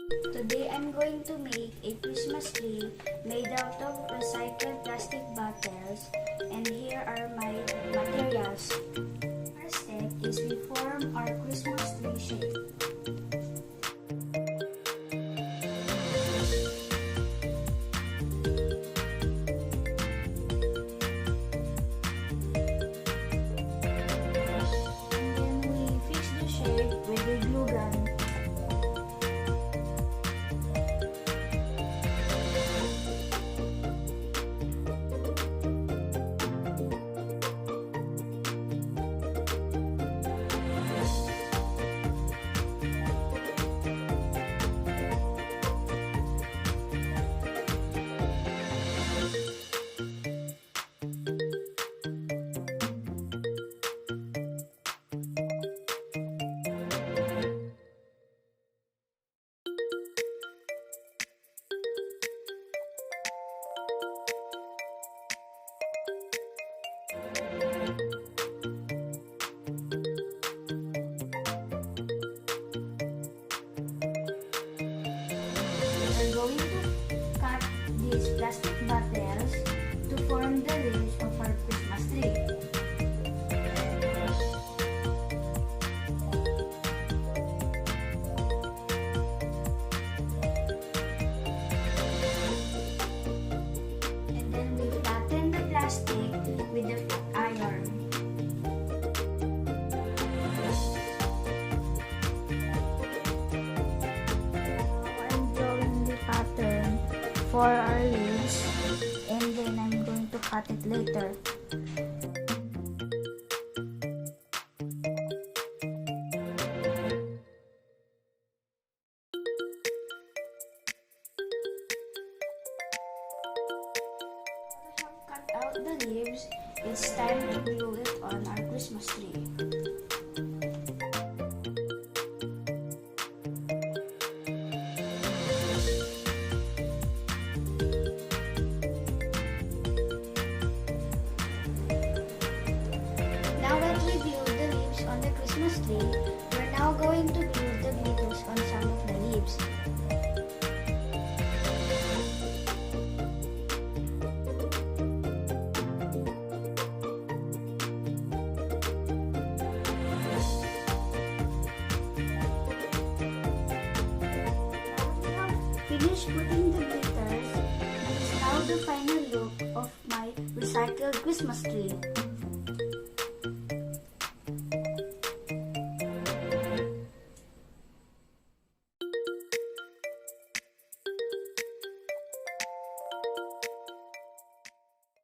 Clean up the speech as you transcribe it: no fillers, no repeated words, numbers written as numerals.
Today I'm going to make a Christmas tree made out of recycled plastic bottles, and here are my materials. First step is we form our Christmas tree shape. And then we fix the shape with a glue gun. We're going to cut these plastic bottles to form the leaves of our Christmas tree. And then we flatten the plastic with the iron. Pattern for our leaves, and then I'm going to cut it later. I have cut out the leaves. It's time to glue it on our Christmas tree. Now that we glued the leaves on the Christmas tree, we're now going to glue the glitters on some of the leaves. Finished putting the glitters, this is now the final look of my recycled Christmas tree.